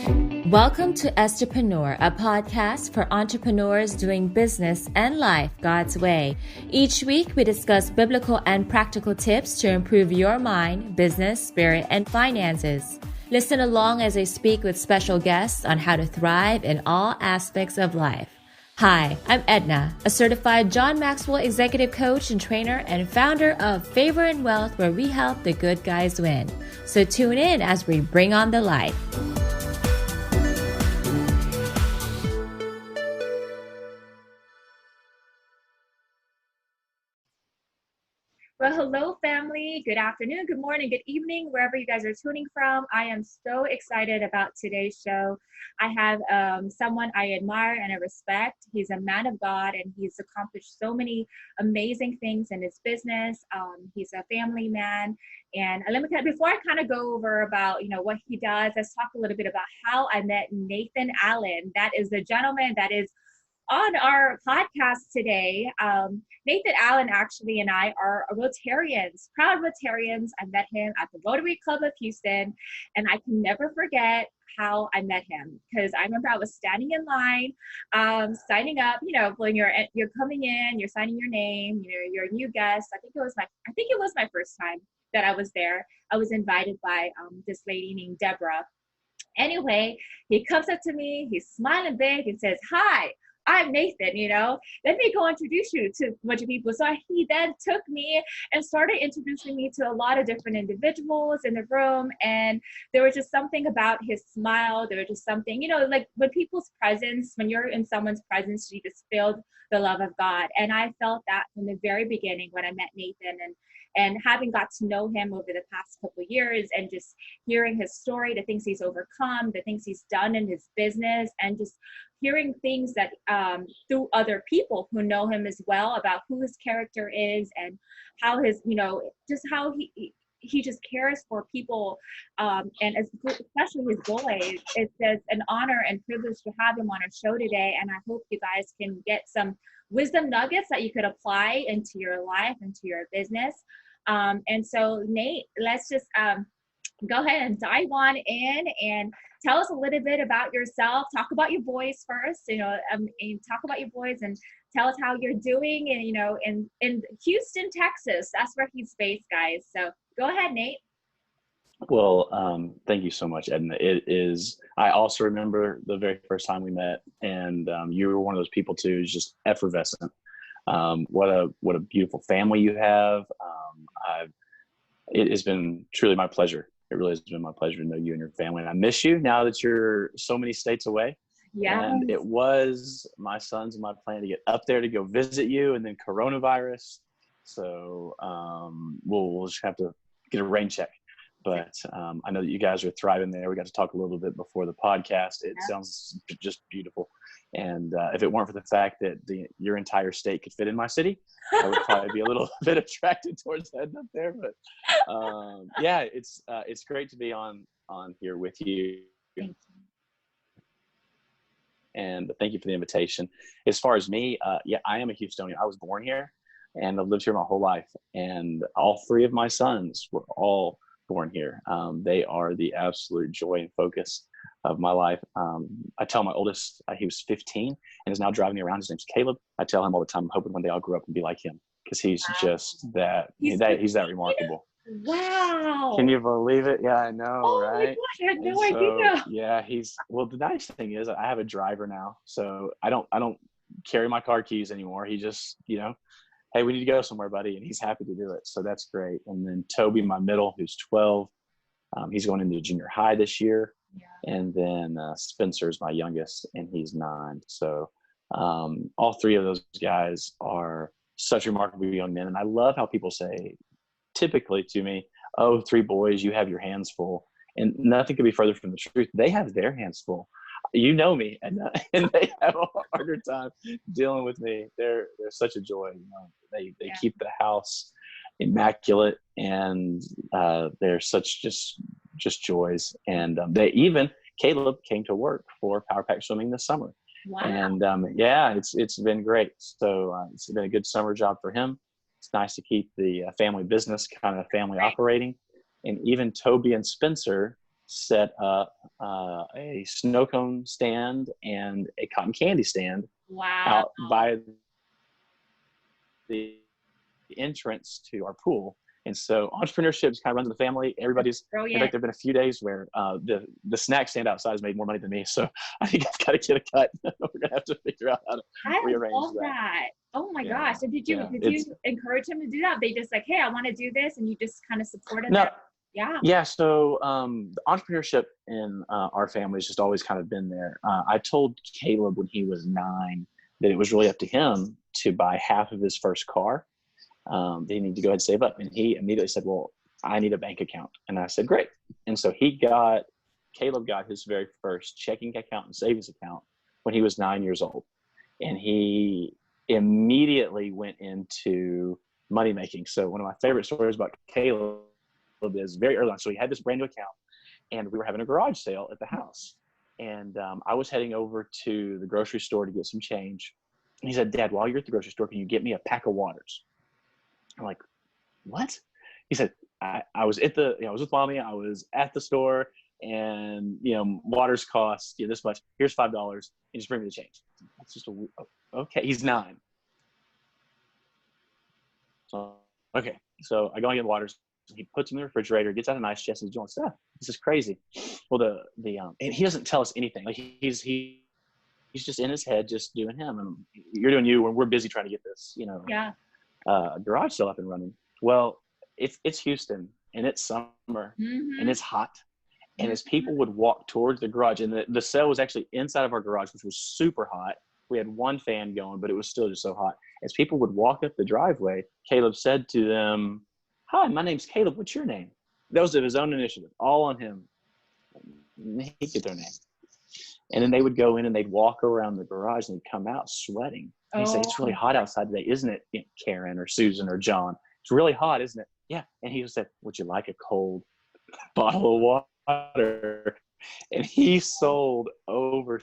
Welcome to Estherpreneur, a podcast for entrepreneurs doing business and life God's way. Each week, we discuss biblical and practical tips to improve your mind, business, spirit, and finances. Listen along as I speak with special guests on how to thrive in all aspects of life. Hi, I'm Edna, a certified John Maxwell executive coach and trainer and founder of Favor and Wealth, where we help the good guys win. So tune in as we bring on the light. Well, hello, family. Good afternoon, good morning, good evening, wherever you guys are tuning from. I am so excited about today's show. I have someone I admire and I respect. He's a man of God, and he's accomplished so many amazing things in his business. He's a family man. And let me before I kind of go over about, what he does, let's talk a little bit about how I met Nathan Allen. That is the gentleman that is on our podcast today. Nathan Allen actually and I are Rotarians, proud Rotarians. I met him at the Rotary Club of Houston, and I can never forget how I met him, because I remember I was standing in line, signing up. When you're coming in, you're signing your name. You're a new guest. I think it was my first time that I was there. I was invited by this lady named Deborah. Anyway, he comes up to me. He's smiling big and says, "Hi, I'm Nathan, let me go introduce you to a bunch of people." So he then took me and started introducing me to a lot of different individuals in the room. And there was just something about his smile. There was just something, like when when you're in someone's presence, you just feel the love of God. And I felt that from the very beginning when I met Nathan, and having got to know him over the past couple of years, and just hearing his story, the things he's overcome, the things he's done in his business, and just hearing things that through other people who know him as well about who his character is, and how his, just how he just cares for people, and especially his boys. It's just an honor and privilege to have him on our show today. And I hope you guys can get some wisdom nuggets that you could apply into your life, into your business. And so Nate, let's just go ahead and dive on in and tell us a little bit about yourself. Talk about your boys first, and talk about your boys and tell us how you're doing. And, in Houston, Texas, that's where he's based, guys. So go ahead, Nate. Well, thank you so much, Edna. I also remember the very first time we met, and you were one of those people too, just effervescent. What a beautiful family you have. It has been truly my pleasure. It really has been my pleasure to know you and your family. And I miss you now that you're so many states away. Yeah. And it was my son's and my plan to get up there to go visit you, and then coronavirus. So we'll just have to get a rain check. But I know that you guys are thriving there. We got to talk a little bit before the podcast. It sounds just beautiful. And if it weren't for the fact that your entire state could fit in my city, I would probably be a little bit attracted towards heading up there. But yeah, it's great to be on here with you. Thank you. And thank you for the invitation. As far as me, I am a Houstonian. I was born here, and I've lived here my whole life. And all three of my sons were all born here. They are the absolute joy and focus of my life. I tell my oldest, he was 15 and is now driving me around. His name's Caleb. I tell him all the time, I'm hoping one day I'll grow up and be like him, because he's just that, he's that remarkable. Wow. Can you believe it? Yeah, I know, right? Oh my gosh, I had no idea. Yeah, the nice thing is I have a driver now, so I don't carry my car keys anymore. He just, hey, we need to go somewhere, buddy. And he's happy to do it. So that's great. And then Toby, my middle, who's 12, he's going into junior high this year. Yeah. And then Spencer's my youngest, and he's 9. So all three of those guys are such remarkable young men. And I love how people say typically to me, "Oh, 3 boys, you have your hands full." And nothing could be further from the truth. They have their hands full. You know me, and they have a harder time dealing with me. They're such a joy. They keep the house immaculate, and they're such just joys. And Caleb came to work for Power Pack Swimming this summer. Wow. And it's been great. So it's been a good summer job for him. It's nice to keep the family business kind of family operating. And even Toby and Spencer, set up a snow cone stand and a cotton candy stand Wow. out by the entrance to our pool. And so entrepreneurship just kind of runs in the family. Everybody's, in fact, there've been a few days where the snack stand outside has made more money than me. So I think I've got to get a cut. We're gonna have to figure out how to rearrange love that. Oh my gosh. So did you encourage him to do that? They just like, hey, I want to do this, and you just kind of supported them? Yeah. Yeah. So the entrepreneurship in our family has just always kind of been there. I told Caleb when he was 9 that it was really up to him to buy half of his first car. They need to go ahead and save up. And he immediately said, well, I need a bank account. And I said, great. And so Caleb got his very first checking account and savings account when he was 9 years old. And he immediately went into money making. So one of my favorite stories about Caleb is very early on. So he had this brand new account and we were having a garage sale at the house. And I was heading over to the grocery store to get some change. And he said, Dad, while you're at the grocery store, can you get me a pack of waters? I'm like, what? He said, I was at I was with Mommy. I was at the store and, waters cost this much. Here's $5 and just bring me the change. It's just okay. He's 9. Okay. So I go and get waters. He puts them in the refrigerator, gets out an ice chest and he's doing stuff. This is crazy. Well, and he doesn't tell us anything. Like he's just in his head, just doing him. And you're doing you when we're busy trying to get this, garage sale up and running. Well, it's Houston and it's summer and it's hot. And as people would walk towards the garage, and the sale was actually inside of our garage, which was super hot. We had one fan going, but it was still just so hot. As people would walk up the driveway, Caleb said to them, hi, my name's Caleb. What's your name? That was of his own initiative, all on him. He get their name. And then they would go in and they'd walk around the garage and they'd come out sweating. And he'd say, it's really hot outside today, isn't it, Karen or Susan or John? It's really hot, isn't it? Yeah. And he said, would you like a cold bottle of water? And he sold over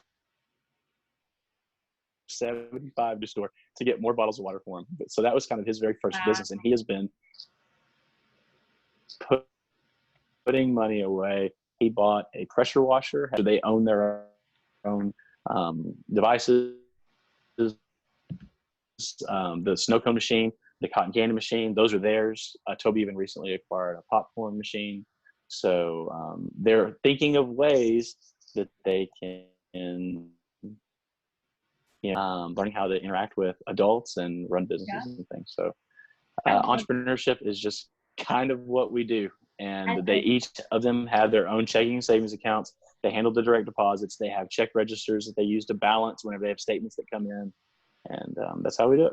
75 to store to get more bottles of water for him. So that was kind of his very first business. And he has been putting money away. He bought a pressure washer. They own their own devices, the snow cone machine, the cotton candy machine, those are theirs. Toby even recently acquired a popcorn machine. So they're thinking of ways that they can, learning how to interact with adults and run businesses and things. So entrepreneurship is just kind of what we do. And they each of them have their own checking and savings accounts. They handle the direct deposits. They have check registers that they use to balance whenever they have statements that come in. And that's how we do it.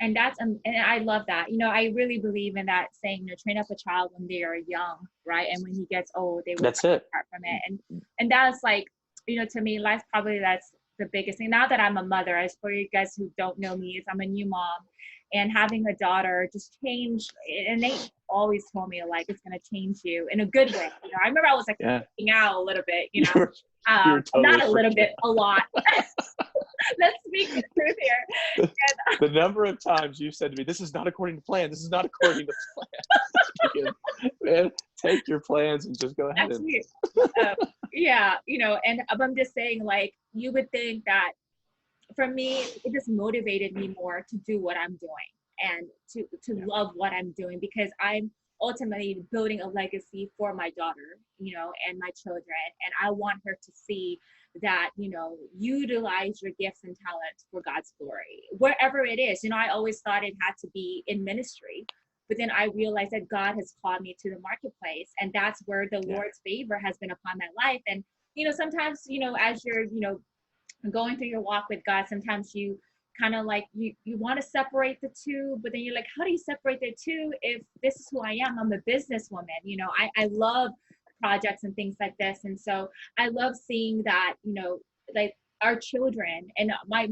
And and I love that. I really believe in that saying, train up a child when they are young, right? And when he gets old, they will start from it. And that's like, to me, life probably that's the biggest thing. Now that I'm a mother, as for you guys who don't know me, I'm a new mom. And having a daughter just changed, and they always told me like it's gonna change you in a good way. I remember I was like freaking out a little bit, you were totally not a little bit, a lot. Let's speak the truth here. The number of times you said to me, "This is not according to plan. This is not according to plan." Man, take your plans and just go ahead. And I'm just saying, like, you would think that. For me, it just motivated me more to do what I'm doing and to love what I'm doing, because I'm ultimately building a legacy for my daughter, and my children. And I want her to see that, utilize your gifts and talents for God's glory, wherever it is. I always thought it had to be in ministry, but then I realized that God has called me to the marketplace, and that's where the Lord's favor has been upon my life. And, sometimes, as you're, going through your walk with God, sometimes you kind of like you want to separate the two, but then you're like, how do you separate the two if this is who I am? I'm a businesswoman. I love projects and things like this, and so I love seeing that, like our children, and my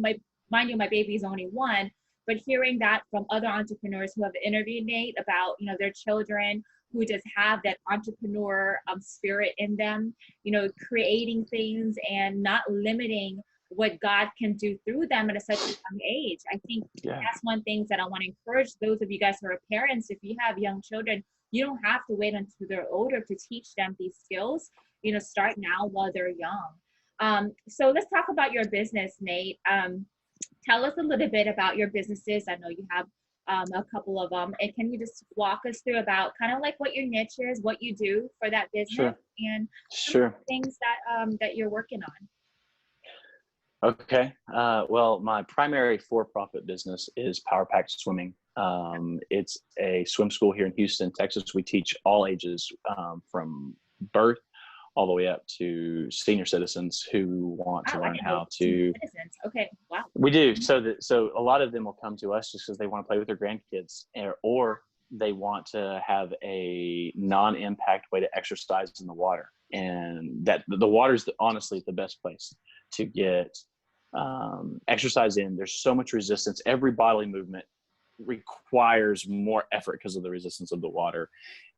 mind you, my baby is only 1, but hearing that from other entrepreneurs who have interviewed Nate about their children who just have that entrepreneur spirit in them, creating things and not limiting what God can do through them at such a young age. I think that's one thing that I want to encourage those of you guys who are parents. If you have young children, you don't have to wait until they're older to teach them these skills. start now while they're young. So let's talk about your business, Nate. Tell us a little bit about your businesses. I know you have a couple of them. And can you just walk us through about kind of like what your niche is, what you do for that business, Sure. and some of Sure. the things that you're working on? Okay. Well, my primary for-profit business is Power Pack Swimming. It's a swim school here in Houston, Texas. We teach all ages, from birth all the way up to senior citizens who want to Wow, I learn didn't know how senior to. citizens. Okay, wow. We do. Mhm. So a lot of them will come to us just because they want to play with their grandkids, or they want to have a non-impact way to exercise in the water. And that the water is honestly the best place to get exercise in. There's so much resistance. Every bodily movement requires more effort because of the resistance of the water.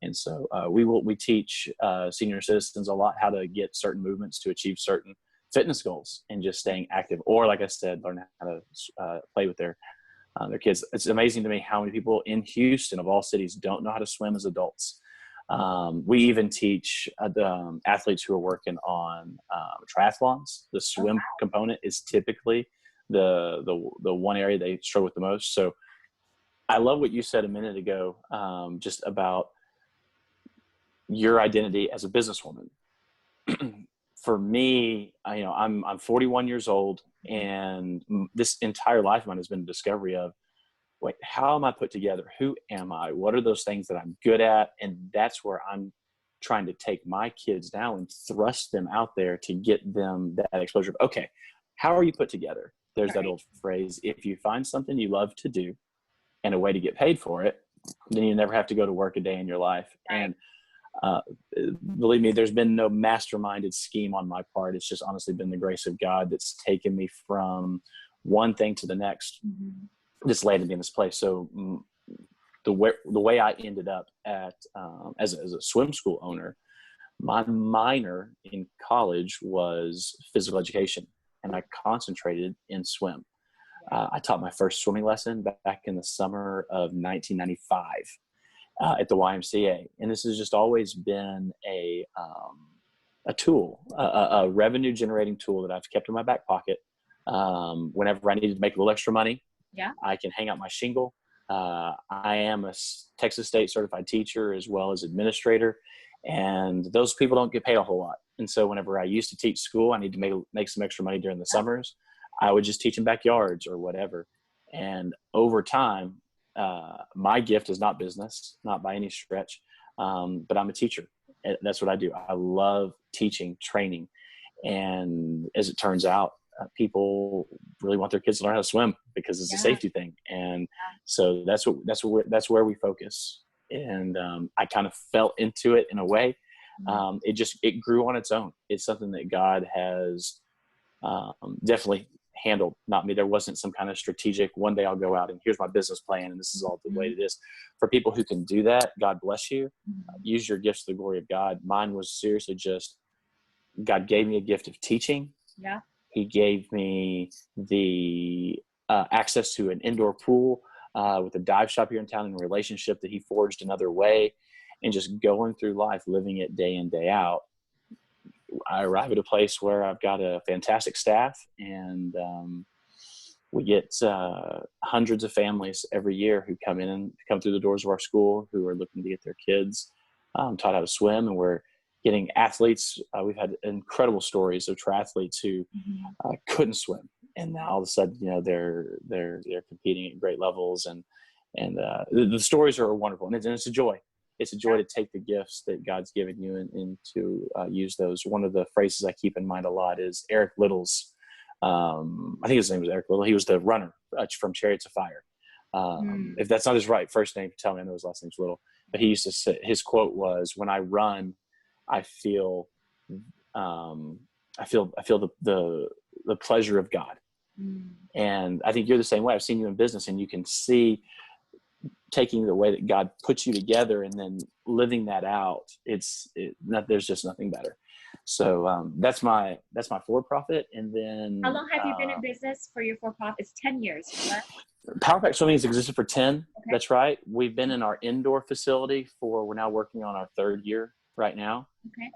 And so we teach senior citizens a lot how to get certain movements to achieve certain fitness goals and just staying active, or like I said, learn how to play with their kids. It's amazing to me how many people in Houston of all cities don't know how to swim as adults. We even teach the athletes who are working on triathlons. The Oh, swim wow. component is typically the one area they struggle with the most. So I love what you said a minute ago, just about your identity as a businesswoman. For me, I'm 41 years old, and this entire life of mine has been a discovery of, wait, how am I put together? Who am I? What are those things that I'm good at? And that's where I'm trying to take my kids now and thrust them out there to get them that exposure. Okay, how are you put together? There's that Right, old phrase: if you find something you love to do and a way to get paid for it, then you never have to go to work a day in your life. right. And uh, believe me, there's been no masterminded scheme on my part. It's just honestly been the grace of God that's taken me from one thing to the next, Mhm. that's landed me in this place. So the way I ended up at as a swim school owner, my minor in college was physical education, and I concentrated in swim. I taught my first swimming lesson back in the summer of 1995 at the YMCA, and this has just always been a tool, a revenue generating tool that I've kept in my back pocket. Whenever I needed to make a little extra money, Yeah. I can hang out my shingle. I am a Texas State certified teacher as well as administrator, and those people don't get paid a whole lot. And so whenever I used to teach school, I need to make some extra money during the Yeah. summers. I would just teach in backyards or whatever. And over time, my gift is not business, not by any stretch, but I'm a teacher. And that's what I do. I love teaching, training, and as it turns out, people really want their kids to learn how to swim because it's a Yeah. safety thing. And so that's where we focus. And I kind of fell into it in a way. Mhm. It grew on its own. It's something that God has definitely handled, not me. There wasn't some kind of strategic, one day I'll go out and here's my business plan and this is all the way it is. For people who can do that, God bless you. Mhm. Use your gifts to the glory of God. Mine was seriously just, God gave me a gift of teaching. Yeah. He gave me the access to an indoor pool with a dive shop here in town, and a relationship that he forged another way, and just going through life, living it day in, day out. I arrive at a place where I've got a fantastic staff, and we get hundreds of families every year who come in and come through the doors of our school who are looking to get their kids taught how to swim, and we're getting athletes. We've had incredible stories of triathletes who Mhm. couldn't swim, and now all of a sudden, they're competing at great levels, and the stories are wonderful, and it's a joy. It's a joy Yeah. to take the gifts that God's given you and to use those. One of the phrases I keep in mind a lot is Eric Little's. I think his name was Eric Little. He was the runner from Chariots of Fire. Mm. If that's not his first name, tell me. I know his last name's Little. But he used to say, his quote was, "When I run, I feel, I feel the pleasure of God." Mm. And I think you're the same way. I've seen you in business, and you can see taking the way that God puts you together and then living that out. There's just nothing better. So that's my for-profit. And How then long have you been in business for your for-profit? It's 10 years, correct? Power Pack Swimming has existed for 10. Okay. That's right. We've been in our indoor facility we're now working on our third year. right now. Okay.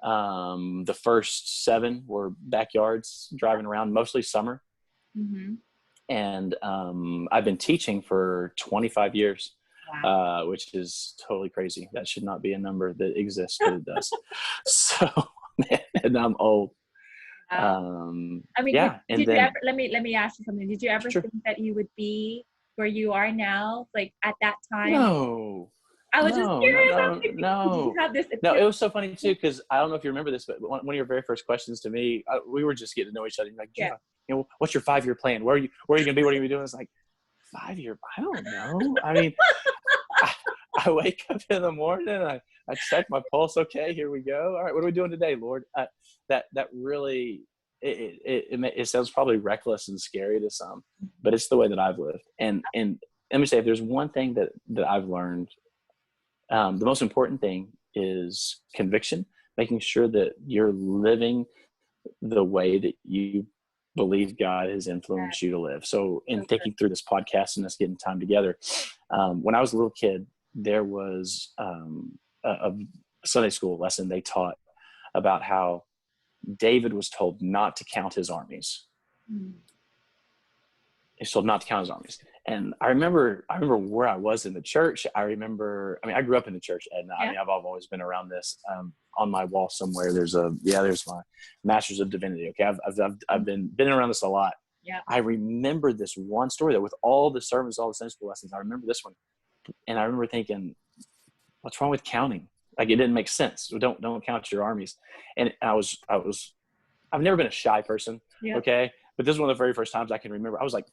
The first 7 were backyards, driving around, mostly summer. Mm-hmm. And I've been teaching for 25 years, Wow. which is totally crazy. That should not be a number that exists, but it does. So, and I'm old. Wow. I mean, Yeah. And did you ever, then, let me ask you something. Did you ever sure. think that you would be where you are now, like at that time? No, I was just no, no, curious. I was no, like, did you no. have this No, epiphany? it was so funny too, because I don't know if you remember this, but one of your very first questions to me, we were just getting to know each other. You're like, Yeah. yeah, what's your 5-year plan? Where are you going to be? What are you going to be doing? It's like, 5-year, I don't know. I mean, I, I wake up in the morning, I check my pulse. Okay, here we go. All right, what are we doing today, Lord? That really, it sounds probably reckless and scary to some, but it's the way that I've lived. And let me say, if there's one thing that I've learned, the most important thing is conviction, making sure that you're living the way that you believe God has Yeah, influenced you to live. So in so good. thinking through this podcast and us getting time together, when I was a little kid, there was a Sunday school lesson they taught about how David was told not to count his armies. Mm. He's told not to count his armies. And I remember where I was in the church. I grew up in the church, and Yeah. I've always been around this. On my wall somewhere, there's my Masters of Divinity. Okay, I've been around this a lot. Yeah. I remember this one story that with all the sermons, all the Sunday school lessons, I remember this one, and I remember thinking, what's wrong with counting? Like, it didn't make sense. Don't count your armies. And I've never been a shy person. Yeah. Okay, but this is one of the very first times I can remember. I was like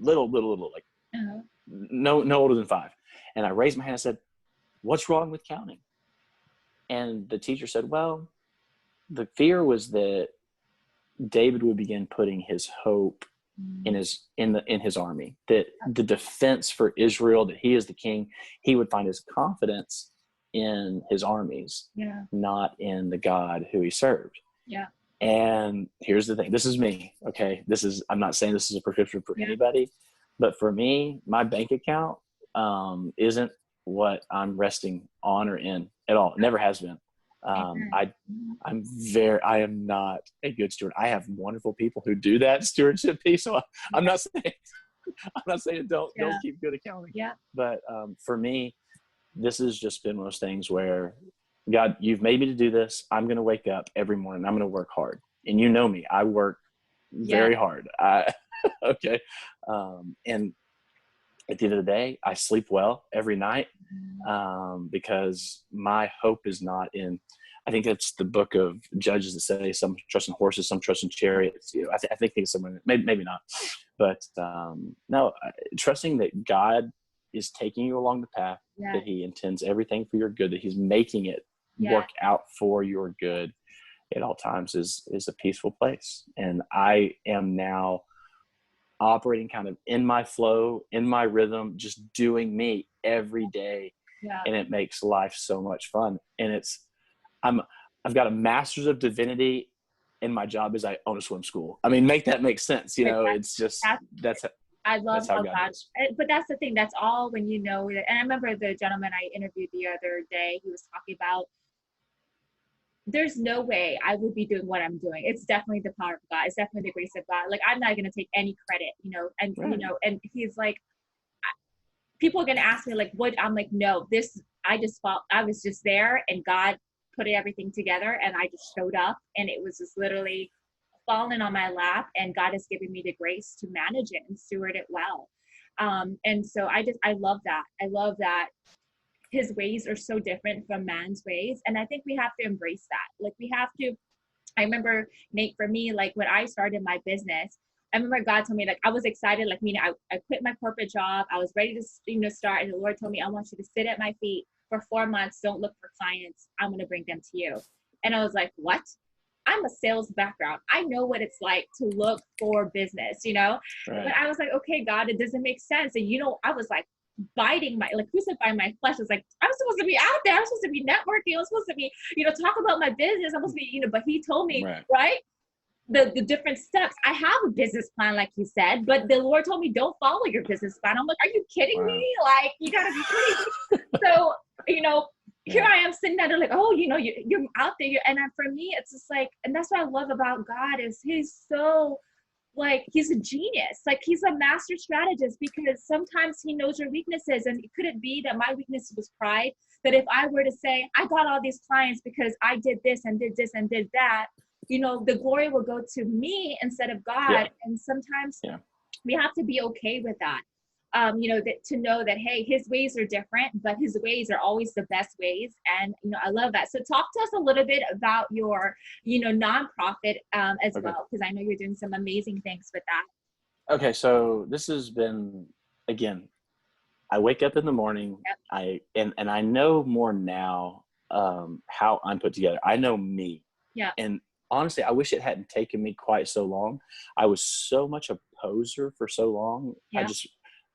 little, like Uh-huh. no older than 5. And I raised my hand and said, what's wrong with counting? And the teacher said, well, the fear was that David would begin putting his hope in his army, that the defense for Israel, that he is the king, he would find his confidence in his armies, Yeah. not in the God who he served. Yeah. And here's the thing. This is me. Okay. I'm not saying this is a prescription for Yeah. anybody, but for me, my bank account isn't what I'm resting on or in at all. It never has been. I am not a good steward. I have wonderful people who do that stewardship piece. So I'm not saying don't keep good accounting. Yeah. But for me, this has just been one of those things where, God, you've made me to do this. I'm going to wake up every morning. I'm going to work hard. And you know me, I work very hard. Okay. And at the end of the day, I sleep well every night because my hope is not in, I think it's the book of Judges that say some trust in horses, some trust in chariots. I think it's someone, maybe not. But no, trusting that God is taking you along the path, that he intends everything for your good, that he's making it work out for your good at all times is a peaceful place. And I am now operating kind of in my flow, in my rhythm, just doing me every day. Yeah. And it makes life so much fun. And I've got a Master's of Divinity, and my job is I own a swim school. I mean, make that make sense. It's just, I love how how God God, is. but that's the thing. That's all when you know that. And I remember the gentleman I interviewed the other day, he was talking about, there's no way I would be doing what I'm doing. It's definitely the power of God. It's definitely the grace of God. Like, I'm not going to take any credit, and, Right. And he's like, people are going to ask me like, what? I'm like, no, I was just there, and God put everything together, and I just showed up, and it was just literally falling on my lap, and God has given me the grace to manage it and steward it well. And so I love that. I love that his ways are so different from man's ways. And I think we have to embrace that. Like, I remember, Nate, for me, like when I started my business, I remember God told me, like, I was excited, like, meaning I quit my corporate job. I was ready to, start. And the Lord told me, I want you to sit at my feet for 4 months. Don't look for clients. I'm going to bring them to you. And I was like, what? I'm a sales background. I know what it's like to look for business, Right. But I was like, okay, God, it doesn't make sense. And, I was like crucifying my flesh. I was like, I'm supposed to be out there. I'm supposed to be networking. I'm supposed to be, talk about my business. I'm supposed to be, but he told me, right? The different steps. I have a business plan, like you said, but the Lord told me, don't follow your business plan. I'm like, are you kidding me? Like, you gotta be kidding me. So, here Yeah. I am sitting there, they're like, oh, you're out there. And for me, it's just like, and that's what I love about God is he's so like, he's a genius. Like he's a master strategist because sometimes he knows your weaknesses. And could it be that my weakness was pride? That if I were to say, I got all these clients because I did this and did this and did that, the glory will go to me instead of God. Yeah. And sometimes Yeah. we have to be okay with that. That to know that, hey, his ways are different, but his ways are always the best ways. And, I love that. So talk to us a little bit about your, nonprofit as Okay. well, because I know you're doing some amazing things with that. Okay. So this has been, again, I wake up in the morning, Yep. and I know more now how I'm put together. I know me. Yeah. And honestly, I wish it hadn't taken me quite so long. I was so much a poser for so long. Yeah.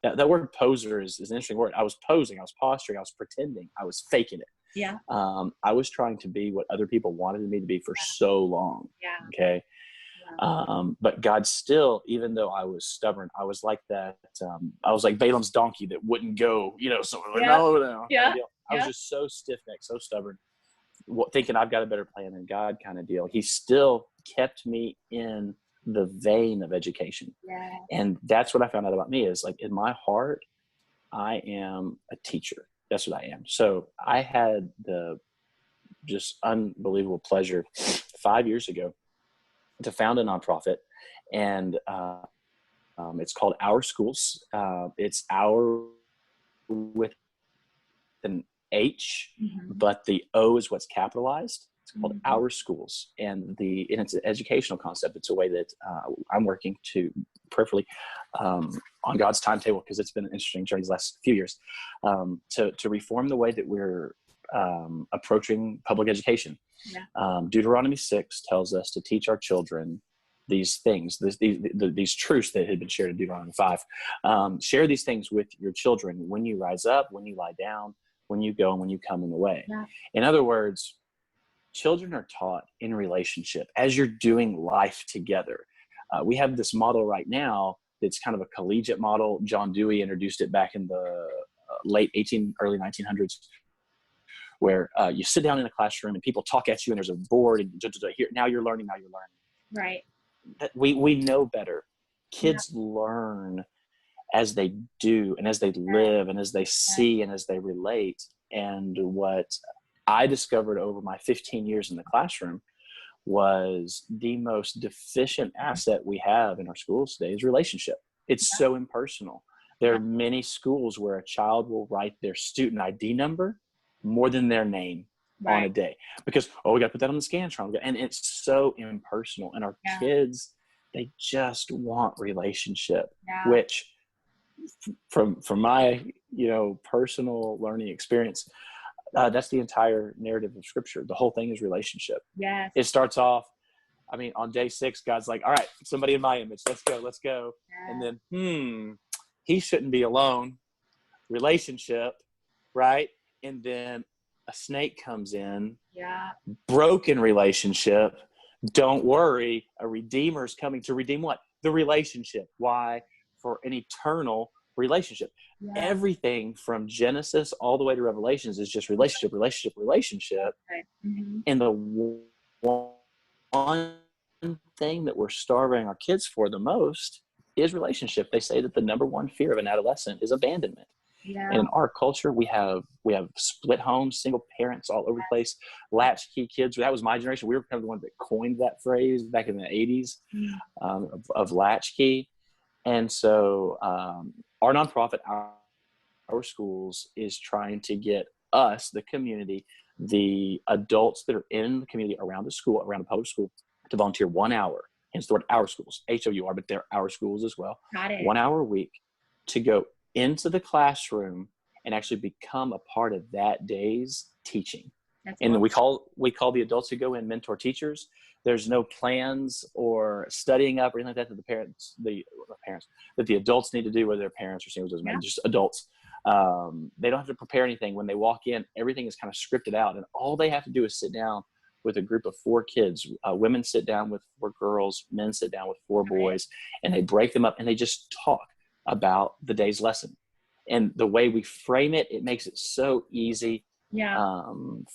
That word poser is an interesting word. I was posing, I was posturing, I was pretending, I was faking it. Yeah. I was trying to be what other people wanted me to be for so long. Yeah. Okay. Yeah. But God still, even though I was stubborn, I was like that. I was like Balaam's donkey that wouldn't go, so like, Yeah. no. Yeah. I was just so stiff-necked, so stubborn, thinking I've got a better plan than God kind of deal. He still kept me in the vein of education. Yeah. And that's what I found out about me is like in my heart, I am a teacher. That's what I am. So I had the just unbelievable pleasure 5 years ago to found a nonprofit, and it's called Our Schools. It's our with an H, but the O is what's capitalized. It's called Our Schools, and it's an educational concept. It's a way that I'm working to prayerfully on God's timetable, because it's been an interesting journey these last few years, to reform the way that we're approaching public education. Yeah. Deuteronomy 6 tells us to teach our children these things, these truths that had been shared in Deuteronomy 5. Share these things with your children when you rise up, when you lie down, when you go, and when you come in the way. Yeah. In other words, children are taught in relationship as you're doing life together. We have this model right now that's kind of a collegiate model. John Dewey introduced it back in the early 1900s, where you sit down in a classroom and people talk at you and there's a board and here, now you're learning. Right. We know better. Kids learn as they do and as they live and as they see and as they relate. And what I discovered over my 15 years in the classroom was the most deficient asset we have in our schools today is relationship. It's so impersonal. There are many schools where a child will write their student ID number more than their name on a day, because, we got to put that on the Scantron. And it's so impersonal. And our kids, they just want relationship, which from my, personal learning experience, that's the entire narrative of Scripture. The whole thing is relationship. Yes. It starts off, on day 6, God's like, all right, somebody in my image, let's go. Yeah. And then, he shouldn't be alone. Relationship, right? And then a snake comes in. Yeah. Broken relationship. Don't worry, a redeemer is coming to redeem what? The relationship. Why? For an eternal relationship. Yeah. Everything from Genesis all the way to Revelations is just relationship. Okay. And the one thing that we're starving our kids for the most is relationship. They say that the number one fear of an adolescent is abandonment. Yeah. And in our culture, we have split homes, single parents all over the place, latchkey kids. That was my generation. We were kind of the ones that coined that phrase back in the 80s of latchkey. And so our nonprofit, Our Schools, is trying to get us, the community, the adults that are in the community around the school, around the public school, to volunteer 1 hour. Hence the word Our Schools, HOUR, but they're Our Schools as well. Got it. 1 hour a week to go into the classroom and actually become a part of that day's teaching. And then we call the adults who go in mentor teachers. There's no plans or studying up or anything like that that the adults need to do, whether they're parents or singles, doesn't matter, just adults. They don't have to prepare anything. When they walk in, everything is kind of scripted out, and all they have to do is sit down with a group of 4 kids. Women sit down with 4 girls, men sit down with 4 boys, and they break them up and they just talk about the day's lesson. And the way we frame it, it makes it so easy Yeah.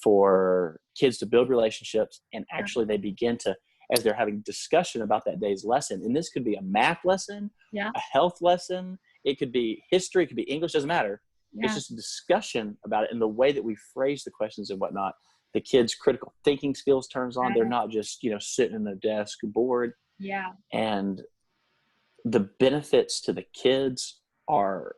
for kids to build relationships. And Yeah. actually they begin to, as they're having discussion about that day's lesson, and this could be a math lesson, Yeah. a health lesson, it could be history, it could be English, doesn't matter. It's Yeah. just a discussion about it, and the way that we phrase the questions and whatnot, the kids' critical thinking skills turns on. They're not just, sitting in a desk bored. Yeah. And the benefits to the kids are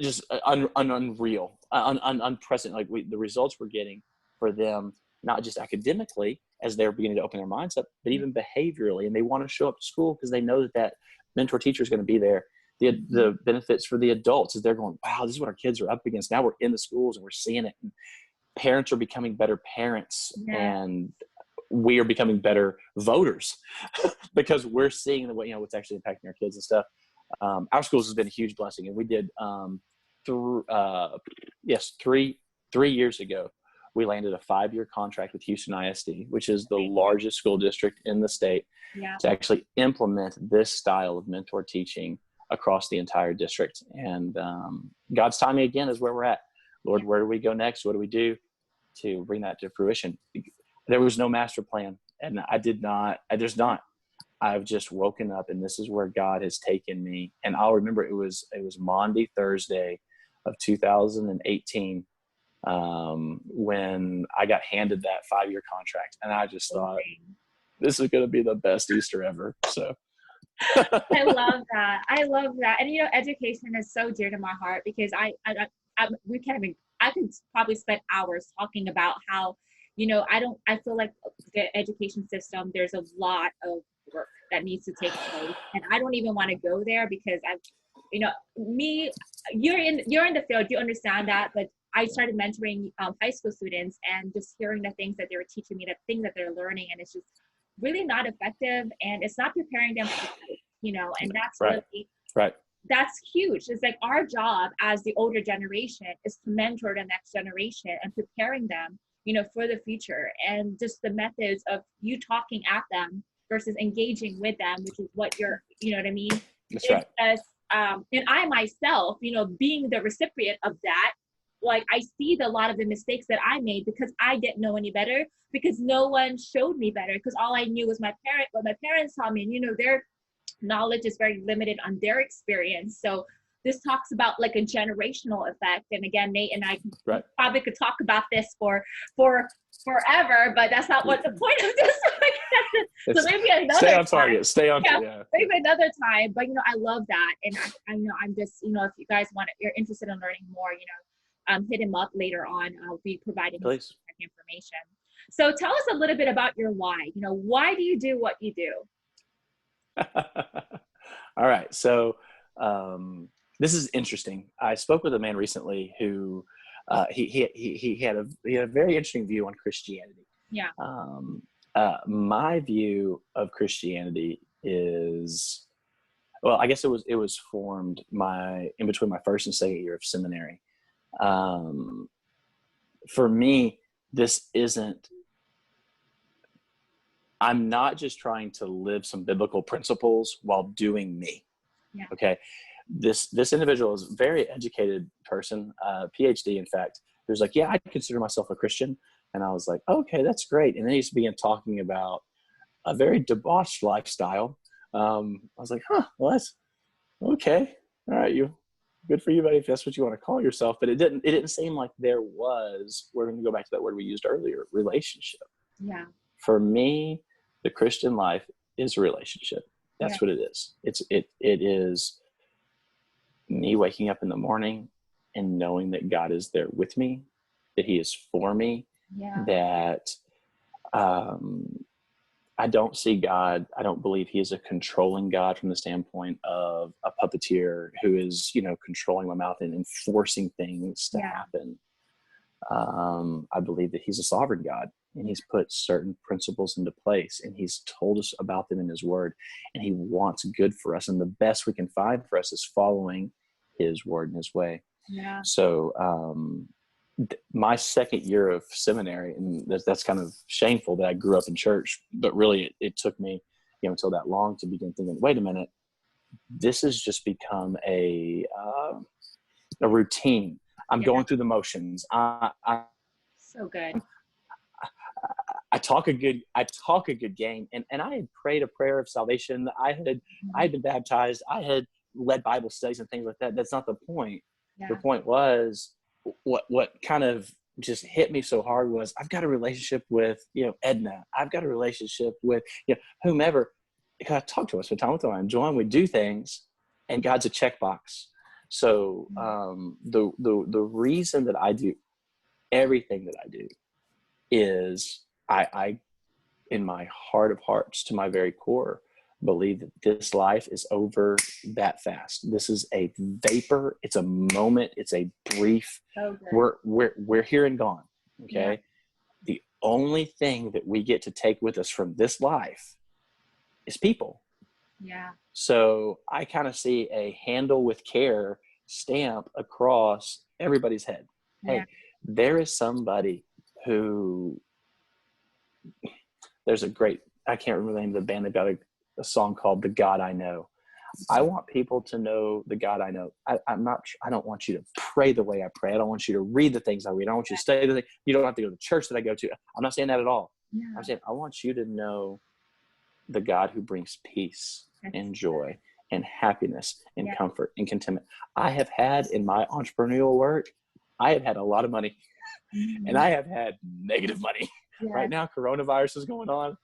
just unreal, unprecedented. Like the results we're getting for them, not just academically as they're beginning to open their minds up, but even behaviorally, and they want to show up to school because they know that mentor teacher is going to be there. The benefits for the adults is they're going, wow, this is what our kids are up against. Now we're in the schools and we're seeing it. And parents are becoming better parents, and we are becoming better voters because we're seeing the way, what's actually impacting our kids and stuff. Our schools has been a huge blessing, and we did 3 years ago, we landed a 5-year contract with Houston ISD, which is the largest school district in the state, to actually implement this style of mentor teaching across the entire district. And God's timing again is where we're at. Lord, where do we go next? What do we do to bring that to fruition? There was no master plan, and there's not. I've just woken up, and this is where God has taken me. And I'll remember it was Maundy, Thursday of 2018, when I got handed that 5-year contract, and I just thought, this is going to be the best Easter ever. So I love that. I love that. And education is so dear to my heart because I could probably spend hours talking about how, I feel like the education system, there's a lot of work that needs to take place. And I don't even want to go there because you're in the field, you understand that, but I started mentoring high school students and just hearing the things that they were teaching me, the things that they're learning, and it's just really not effective, and it's not preparing them for life, and that's right. That's huge. It's like our job as the older generation is to mentor the next generation and preparing them, for the future, and just the methods of you talking at them versus engaging with them, which is what you know what I mean? That's right. And I myself, being the recipient of that, like I see a lot of the mistakes that I made because I didn't know any better, because no one showed me better, because all I knew was what my parents taught me, and their knowledge is very limited on their experience. So this talks about like a generational effect. And again, Nate and I probably could talk about this for forever, but that's not what the point of this podcast is. So maybe another stay on time. target. Stay on target. Yeah. Maybe another time. But I love that, and I know I'm just if you guys you're interested in learning more, hit him up later on. I'll be providing information. So tell us a little bit about your why. Why do you do what you do? All right. So this is interesting. I spoke with a man recently who he had a very interesting view on Christianity. Yeah. My view of Christianity is, well, I guess it was formed in between my first and second year of seminary. For me, I'm not just trying to live some biblical principles while doing me. Yeah. Okay. This individual is a very educated person, PhD, in fact, who's like, yeah, I consider myself a Christian. And I was like, okay, that's great. And then he just began talking about a very debauched lifestyle. I was like, well, that's okay. All right. Good for you, buddy, if that's what you want to call yourself. But it didn't seem like we're going to go back to that word we used earlier, relationship. Yeah. For me, the Christian life is a relationship. That's what it is. It is me waking up in the morning and knowing that God is there with me, that he is for me, that I don't see God. I don't believe he is a controlling God from the standpoint of a puppeteer who is, controlling my mouth and enforcing things to happen. I believe that he's a sovereign God, and he's put certain principles into place, and he's told us about them in his word, and he wants good for us. And the best we can find for us is following his word and his way. Yeah. So, my second year of seminary, and that's kind of shameful that I grew up in church, but really it took me, until that long to begin thinking, wait a minute, this has just become a routine. I'm Yeah. going through the motions. So good. I talk a good game. And I had prayed a prayer of salvation. I had been baptized. I had led Bible studies and things like that. That's not the point. Yeah. The point was what kind of just hit me so hard was I've got a relationship with, Edna. I've got a relationship with, whomever. God talk to us from time to time. Join, we do things, and God's a checkbox. So the reason that I do everything that I do is I in my heart of hearts, to my very core, believe that this life is over that fast. This is a vapor. It's a moment. It's a brief. So good. We're here and gone. Okay. Yeah. The only thing that we get to take with us from this life is people. Yeah. So I kind of see a handle with care stamp across everybody's head. Yeah. Hey, there is somebody who, there's a great, I can't remember the name of the band. They've got a song called The God I Know. I want people to know the God I know. I don't want you to pray the way I pray. I don't want you to read the things I read. I don't want you to study the things. You don't have to go to the church that I go to. I'm not saying that at all. Yeah. I'm saying I want you to know the God who brings peace and joy and happiness and comfort and contentment. I have had in my entrepreneurial work, I have had a lot of money and I have had negative money. Right now, coronavirus is going on.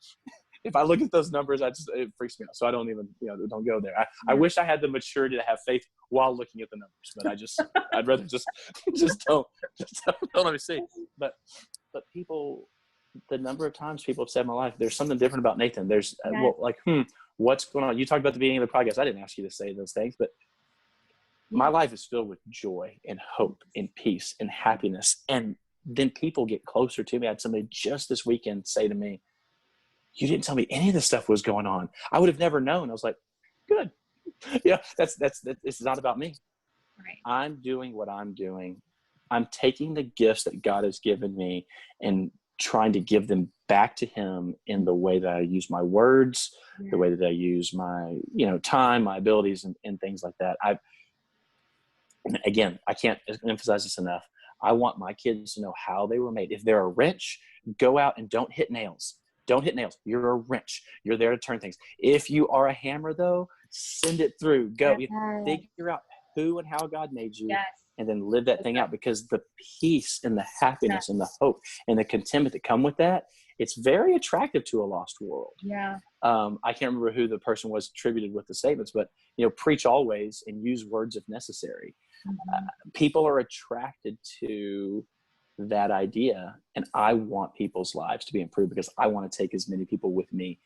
If I look at those numbers, it freaks me out. So I don't even, don't go there. I wish I had the maturity to have faith while looking at the numbers, but I'd rather just don't let me see. But people, the number of times people have said in my life, there's something different about Nathan. There's what's going on? You talked about the beginning of the podcast. I didn't ask you to say those things, but my life is filled with joy and hope and peace and happiness. And then people get closer to me. I had somebody just this weekend say to me, you didn't tell me any of this stuff was going on. I would have never known. I was like, good. This is not about me. Right. I'm doing what I'm doing. I'm taking the gifts that God has given me and trying to give them back to him in the way that I use my words, the way that I use my, time, my abilities and things like that. Again, I can't emphasize this enough. I want my kids to know how they were made. If they're a wrench, go out and don't hit nails. Don't hit nails. You're a wrench. You're there to turn things. If you are a hammer, though, send it through. Go. Figure out who and how God made you, and then live that thing out. Because the peace and the happiness and the hope and the contentment that come with that, it's very attractive to a lost world. Yeah. I can't remember who the person was attributed with the statements, but preach always and use words if necessary. People are attracted to that idea, and I want people's lives to be improved because I want to take as many people with me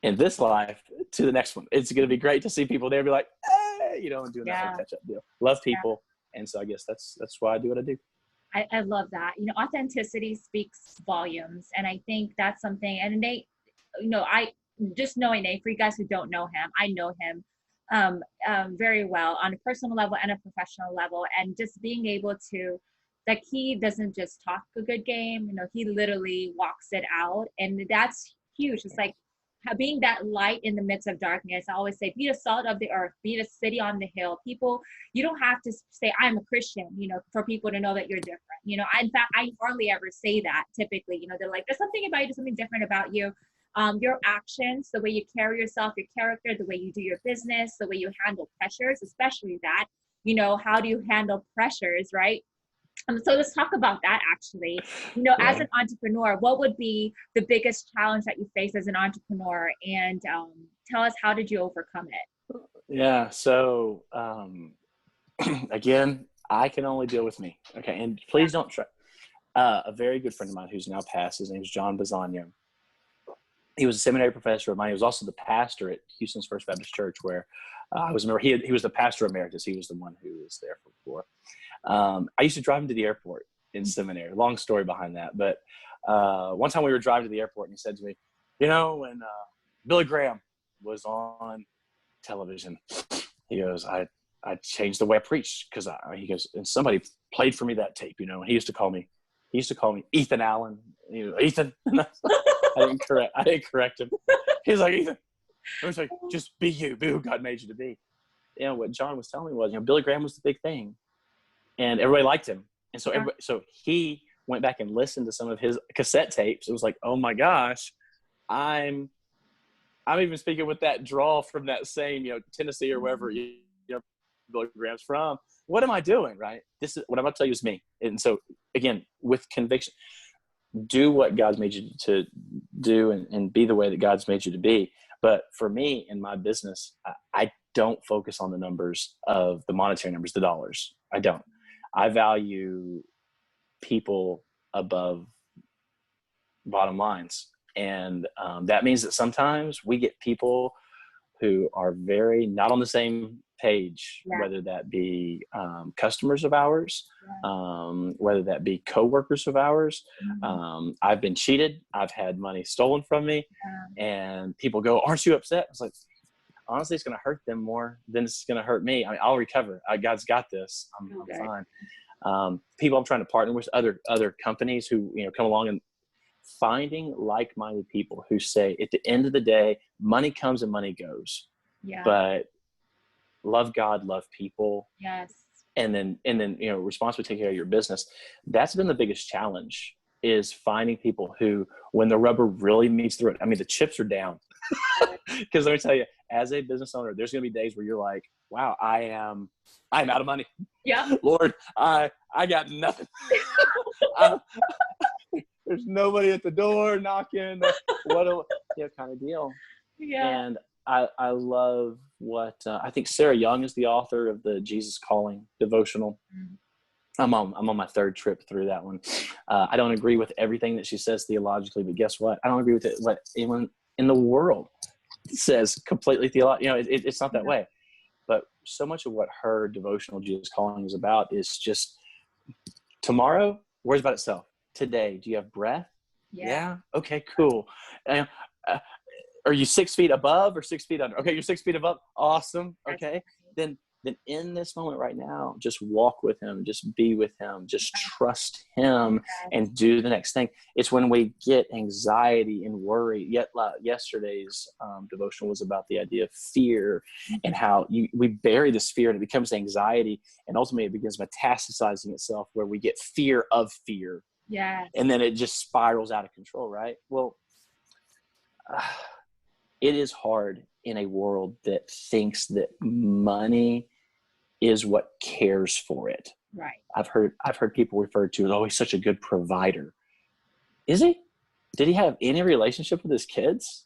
in this life to the next one. It's going to be great to see people there be like, hey, and doing that whole catch up deal. Love people. And so I guess that's why I do what I do. I love that. Authenticity speaks volumes. And I think that's something, and Nate, I just knowing Nate, for you guys who don't know him, I know him very well on a personal level and a professional level. And just being able to, like, he doesn't just talk a good game, he literally walks it out. And that's huge. It's like being that light in the midst of darkness. I always say, be the salt of the earth, be the city on the hill. People, you don't have to say, I'm a Christian, for people to know that you're different. In fact, I hardly ever say that typically. They're like, there's something about you, there's something different about you. Your actions, the way you carry yourself, your character, the way you do your business, the way you handle pressures, especially that, how do you handle pressures, right? So let's talk about that actually. As an entrepreneur, what would be the biggest challenge that you face as an entrepreneur? And tell us, how did you overcome it? Yeah. So again, I can only deal with me. Okay. And please don't try. A very good friend of mine who's now passed, his name is John Bazania. He was a seminary professor of mine. He was also the pastor at Houston's First Baptist Church, where I was a member. He was the pastor emeritus. He was the one who was there before. I used to drive him to the airport in seminary. Long story behind that. But one time we were driving to the airport, and he said to me, when Billy Graham was on television, he goes, I changed the way I preached because he goes, and somebody played for me that tape, and he used to call me Ethan Allen, Ethan. I didn't correct him. He's like, Ethan. I was like, just be you, be who God made you to be. What John was telling me was, Billy Graham was the big thing. and everybody liked him. And so Yeah. so he went back and listened to some of his cassette tapes. It was like, oh my gosh, I'm even speaking with that draw from that same, Tennessee or wherever, kilograms from. What am I doing? Right. This is what I'm about to tell you is me. And so again, with conviction, do what God's made you to do and be the way that God's made you to be. But for me in my business, I don't focus on the numbers of the monetary numbers, the dollars. I don't. I value people above bottom lines. And that means that sometimes we get people who are very not on the same page, whether that be customers of ours, whether that be coworkers of ours. I've been cheated. I've had money stolen from me, and people go, "Aren't you upset?" I was like, honestly, it's going to hurt them more than it's going to hurt me. I mean, I'll recover. God's got this. I'm fine. People I'm trying to partner with, other companies who come along, and finding like-minded people who say, at the end of the day, money comes and money goes. But love God, love people. And then responsibly take care of your business. That's been the biggest challenge, is finding people who, when the rubber really meets the road, I mean, the chips are down. Because let me tell you, as a business owner, there's going to be days where you're like, wow, I'm out of money. Lord, I got nothing. There's nobody at the door knocking. What kind of deal. And I love what I think Sarah Young is the author of the Jesus Calling devotional. I'm on my third trip through that one. I don't agree with everything that she says theologically, but guess what? I don't agree with it what anyone in the world says completely theologically. It's not that way. But so much of what her devotional Jesus Calling is about is just tomorrow worries about itself. Today, do you have breath? Yeah. Okay, cool. Are you 6 feet above or 6 feet under? Okay, you're 6 feet above. Awesome. Okay. Then in this moment right now, just walk with him, just be with him, just trust him and do the next thing. It's when we get anxiety and worry. Yesterday's devotional was about the idea of fear and how we bury this fear and it becomes anxiety, and ultimately it begins metastasizing itself where we get fear of fear. And then it just spirals out of control, right? Well, it is hard in a world that thinks that money is what cares for it. I've heard people referred to as always such a good provider. Is he? Did he have any relationship with his kids?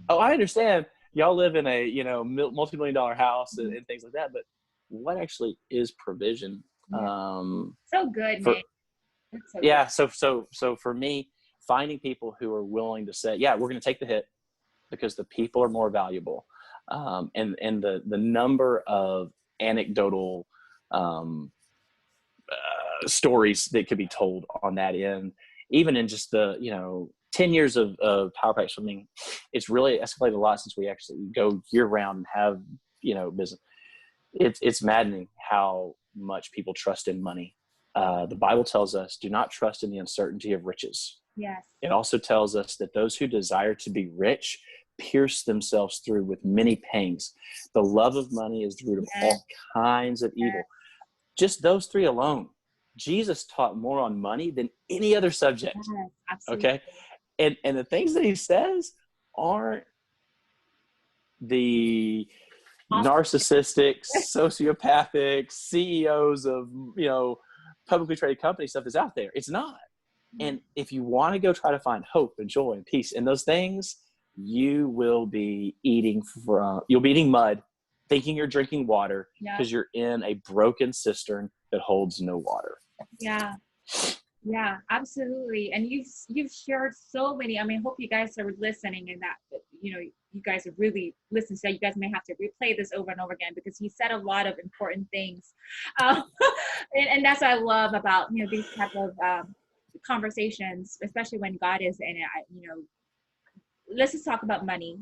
Oh, I understand. Y'all live in a multi-million-dollar house and things like that, but what actually is provision? So good, for, Nate. That's so good. So for me, finding people who are willing to say, yeah, we're going to take the hit because the people are more valuable. And the number of anecdotal stories that could be told on that end, even in just the 10 years of Power Pack Swimming, it's really escalated a lot since we actually go year round and have business. It's maddening how much people trust in money. The Bible tells us, do not trust in the uncertainty of riches. It also tells us that those who desire to be rich pierce themselves through with many pangs. The love of money is the root of all kinds of evil. Just those three alone. Jesus taught more on money than any other subject. Okay. And the things that he says aren't the narcissistic, sociopathic CEOs of, publicly traded company stuff is out there. It's not. And if you want to go try to find hope and joy and peace in those things, you will be eating mud, thinking you're drinking water because you're in a broken cistern that holds no water. Yeah, absolutely. And you've shared so many. I mean, hope you guys are listening and that you guys have really listened to that. You guys may have to replay this over and over again because he said a lot of important things. And that's what I love about these type of conversations, especially when God is in it. Let's just talk about money.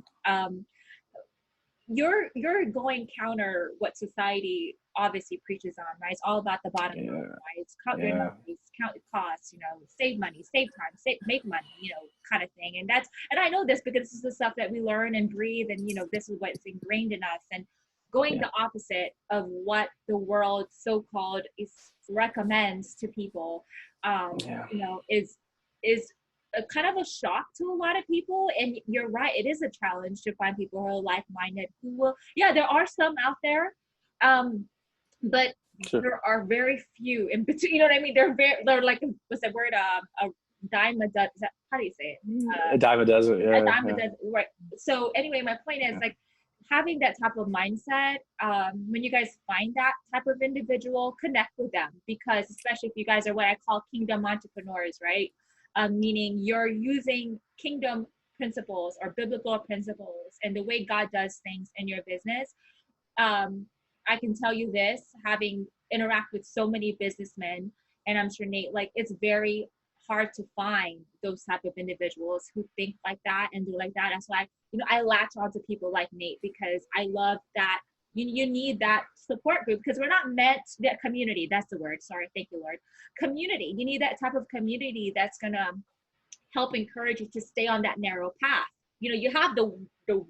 You're going counter what society obviously preaches on, right? It's all about the bottom line, right? It's count your numbers, count the costs, save money, save time, make money, kind of thing. And I know this because this is the stuff that we learn and breathe, and this is what's ingrained in us. And going Yeah. the opposite of what the world so-called recommends to people, Yeah. is a kind of a shock to a lot of people. And you're right, it is a challenge to find people who are like-minded, who will, yeah, there are some out there, but Sure. there are very few in between. You know what I mean? They're like, what's that word? A dime a dozen. How do you say it? A dime a dozen. A Yeah. dime a Yeah. dozen. Right. So anyway, my point is Yeah. like having that type of mindset. When you guys find that type of individual, connect with them, because especially if you guys are what I call kingdom entrepreneurs, right? Meaning you're using kingdom principles or biblical principles and the way God does things in your business. I can tell you this, having interact with so many businessmen, and I'm sure Nate, like it's very hard to find those type of individuals who think like that and do like that. That's why, I latch on to people like Nate, because I love that you need that support group, because we're not meant that community. That's the word. Sorry. Thank you, Lord. Community. You need that type of community that's gonna help encourage you to stay on that narrow path. You have the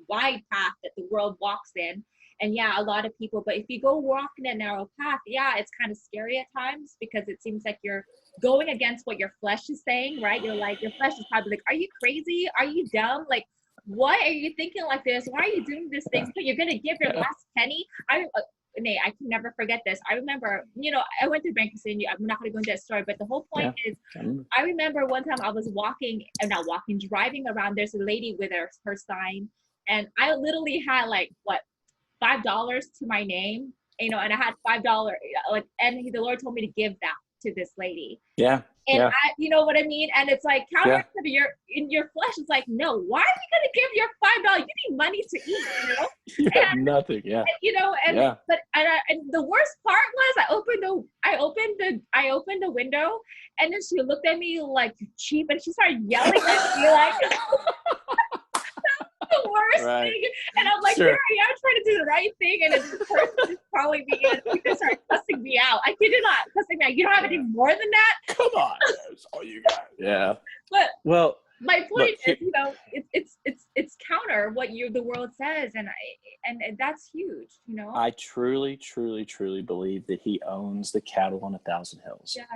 wide path that the world walks in, and yeah, a lot of people. But if you go walk in a narrow path, yeah, it's kind of scary at times, because it seems like you're going against what your flesh is saying, right? You're like, your flesh is probably like, are you crazy? Are you dumb? Like, what are you thinking like this? Why are you doing this thing? So you're gonna give your Yeah. last penny? Nate, I can never forget this. I remember, I went through bankruptcy, and I'm not going to go into that story, but the whole point is, I remember one time I was driving around. There's a lady with her sign, and I literally had like what, $5 to my name, and I had $5, like, and the Lord told me to give that to this lady. Yeah. And Yeah. you know what I mean? And it's like counter Yeah. to your flesh is like, no, why are you going to give your $5? You need money to eat, You have nothing. Yeah. And the worst part was I opened the window, and then she looked at me like, cheap, and she started yelling at me like the worst thing. And I'm like, here I am trying to do the right thing, and this person is calling me, and they start cussing me out. I kid you not, cussing me out. You don't have any more than that? Come on, that's all you got. Yeah. But well, my point is, it's counter what the world says, and that's huge. I truly, truly, truly believe that he owns the cattle on 1,000 hills. Yes.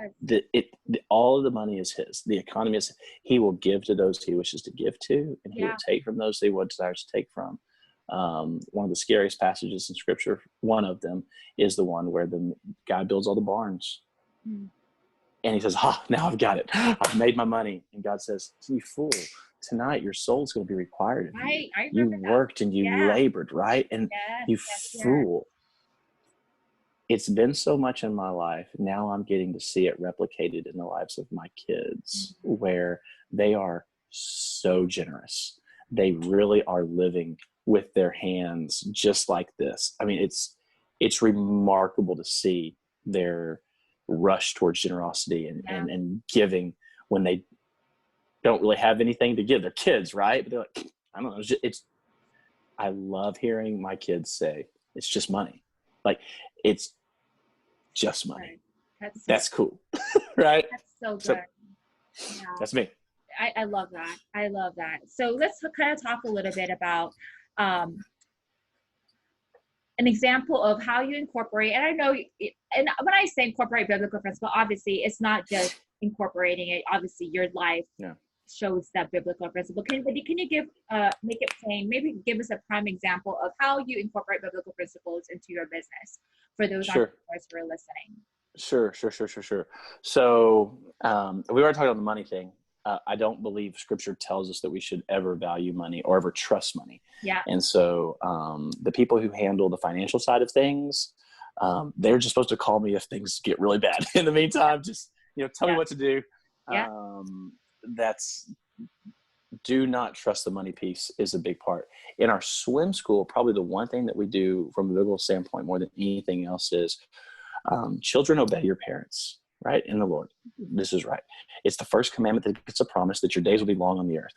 All of the money is his. The economy is. He will give to those he wishes to give to, and he will take from those he desires to take from. One of the scariest passages in Scripture, one of them, is the one where the guy builds all the barns. And he says, now I've got it. I've made my money. And God says, you fool, tonight your soul's going to be required of you. You worked and you labored, right? And you fool. It's been so much in my life. Now I'm getting to see it replicated in the lives of my kids, where they are so generous. They really are living with their hands just like this. I mean, it's remarkable to see their rush towards generosity and giving when they don't really have anything to give. They're kids, right? But they're like, I don't know. I love hearing my kids say, it's just money. Like, it's just money. That's cool. Right? That's so good. That's me. I love that. I love that. So let's kind of talk a little bit about an example of how you incorporate, and I know, and when I say incorporate biblical principle, obviously it's not just incorporating it. Obviously your life shows that biblical principle. Can you give, make it plain, maybe give us a prime example of how you incorporate biblical principles into your business for those entrepreneurs who are listening? Sure. So we were talking about the money thing. I don't believe Scripture tells us that we should ever value money or ever trust money. Yeah. And so the people who handle the financial side of things, they're just supposed to call me if things get really bad. In the meantime, just tell me what to do. Do not trust the money piece is a big part. In our swim school, probably the one thing that we do from a biblical standpoint more than anything else is children, obey your parents. Right? In the Lord. This is right. It's the first commandment that gets a promise that your days will be long on the earth.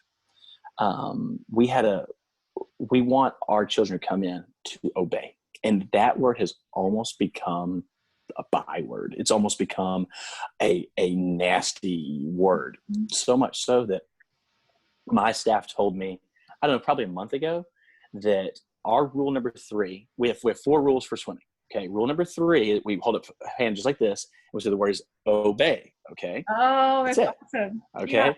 We want our children to come in to obey. And that word has almost become a byword. It's almost become a nasty word. So much so that my staff told me, I don't know, probably a month ago, that our rule number 3, we have 4 rules for swimming. Okay. Rule number 3, we hold up a hand just like this. And we say the words obey. Okay. Oh, That's that's it. awesome. Okay. Yeah.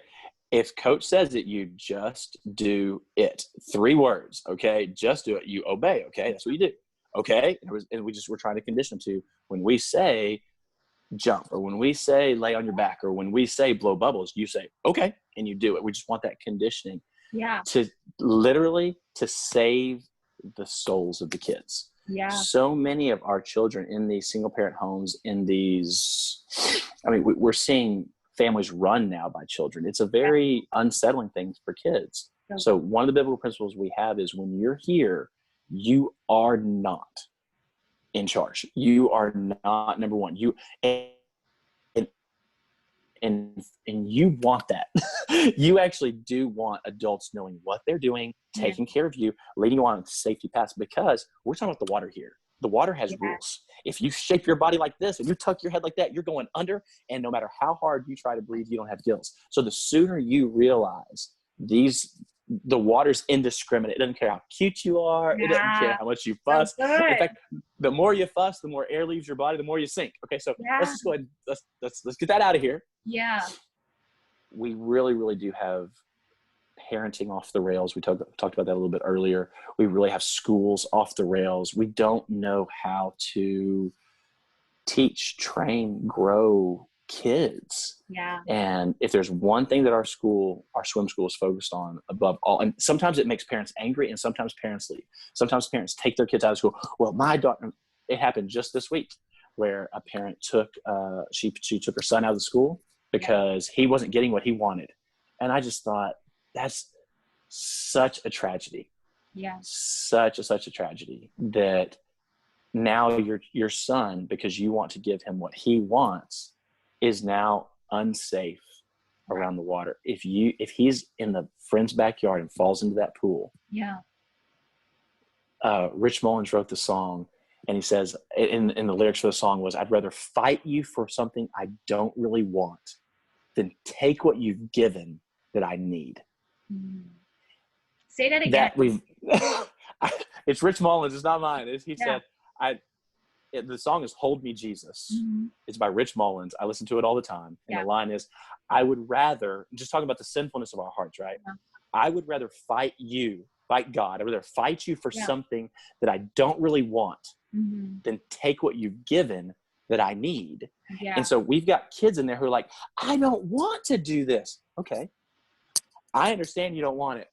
If coach says it, you just do it. 3 words. Okay. Just do it. You obey. Okay. That's what you do. Okay. And we're trying to condition them to, when we say jump, or when we say lay on your back, or when we say blow bubbles, you say, okay. And you do it. We just want that conditioning Yeah. to literally to save the souls of the kids. Yeah. So many of our children in these single parent homes, in these, I mean, we're seeing families run now by children. It's a very unsettling thing for kids. So one of the biblical principles we have is, when you're here, you are not in charge. You are not number one. You and you want that. You actually do want adults knowing what they're doing, taking care of you, leading you on safety paths, because we're talking about the water here. The water has rules. If you shape your body like this and you tuck your head like that, you're going under. And no matter how hard you try to breathe, you don't have gills. So the sooner you realize the water's indiscriminate. It doesn't care how cute you are. It doesn't care how much you fuss. In fact, the more you fuss, the more air leaves your body, the more you sink. Okay, so let's just go ahead. Let's get that out of here. Yeah. We really, really do have parenting off the rails. We talked about that a little bit earlier. We really have schools off the rails. We don't know how to teach, train, grow kids. Yeah. And if there's one thing that our swim school is focused on above all, and sometimes it makes parents angry, and sometimes parents leave. Sometimes parents take their kids out of school. Well, my daughter, it happened just this week where a parent took she took her son out of the school because he wasn't getting what he wanted. And I just thought, that's such a tragedy. Yeah. Such a tragedy that now your son, because you want to give him what he wants, is now unsafe around the water. If he's in the friend's backyard and falls into that pool. Yeah. Rich Mullins wrote the song, and he says in the lyrics for the song was, "I'd rather fight you for something I don't really want than take what you've given that I need." Say that again. It's Rich Mullins. It's not mine. He said, the song is "Hold Me, Jesus." Mm-hmm. It's by Rich Mullins. I listen to it all the time. And the line is, I would rather, just talking about the sinfulness of our hearts, right? Yeah. I would rather fight God. I'd rather fight you for something that I don't really want than take what you've given that I need. Yeah. And so we've got kids in there who are like, I don't want to do this. Okay. I understand you don't want it.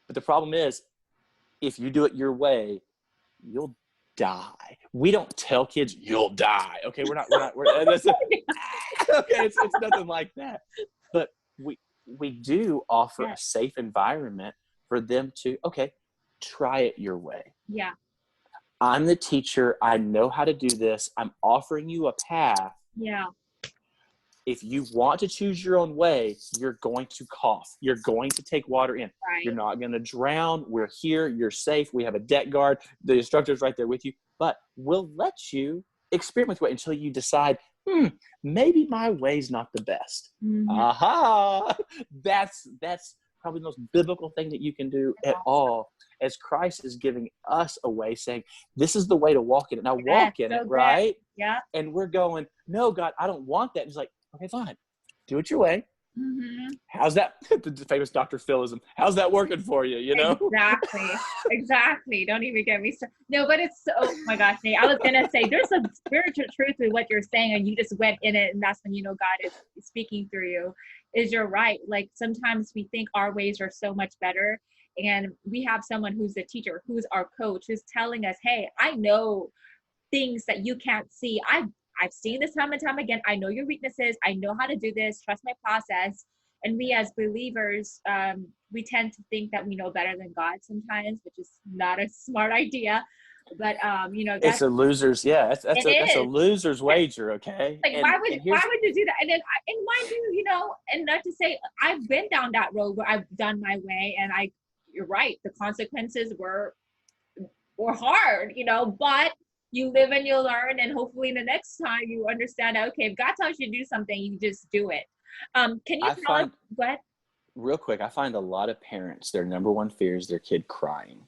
But the problem is, if you do it your way, you'll die. We don't tell kids you'll die. Okay, we're okay, it's nothing like that. But we do offer a safe environment for them to, okay, try it your way. Yeah. I'm the teacher. I know how to do this. I'm offering you a path. Yeah. If you want to choose your own way, you're going to cough. You're going to take water in. Right. You're not going to drown. We're here. You're safe. We have a deck guard. The instructor's right there with you. But we'll let you experiment with it until you decide, maybe my way's not the best. Mm-hmm. Aha! That's probably the most biblical thing that you can do at all, as Christ is giving us a way, saying, this is the way to walk in it. Now walk in it, right? Yeah. And we're going, no, God, I don't want that. And he's like, okay, fine. Do it your way. Mm-hmm. How's that? The famous Dr. Philism. How's that working for you? You know? Exactly. Don't even get me started. No, but it's oh my gosh, Nate. I was gonna say there's some spiritual truth to what you're saying, and you just went in it, and that's when you know God is speaking through you. Is you're right. Like sometimes we think our ways are so much better, and we have someone who's a teacher, who's our coach, who's telling us, hey, I know things that you can't see. I've seen this time and time again. I know your weaknesses. I know how to do this. Trust my process. And we as believers, we tend to think that we know better than God sometimes, which is not a smart idea. But it's a loser's. Yeah, that's a loser's wager. Okay. Like why would you do that? And then mind you, and not to say I've been down that road where I've done my way, and you're right. The consequences were hard, but you live and you learn, and hopefully the next time you understand, okay, if God tells you to do something, you just do it. Can you tell us, go ahead? Real quick, I find a lot of parents, their number one fear is their kid crying.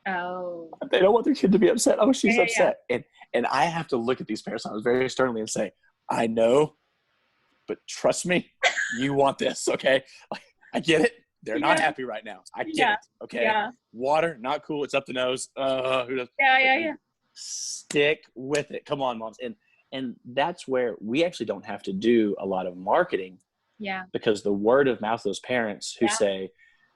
Oh. They don't want their kid to be upset. Oh, she's Yeah, yeah, upset. And I have to look at these parents very sternly and say, I know, but trust me, you want this, okay? Like, I get it. They're not yeah, happy right now. I get yeah, it, okay? yeah, Water, not cool. It's up the nose. Who does? yeah, But yeah, you yeah, stick with it. Come on, moms. And that's where we actually don't have to do a lot of marketing, yeah, because the word of mouth of those parents who yeah, say,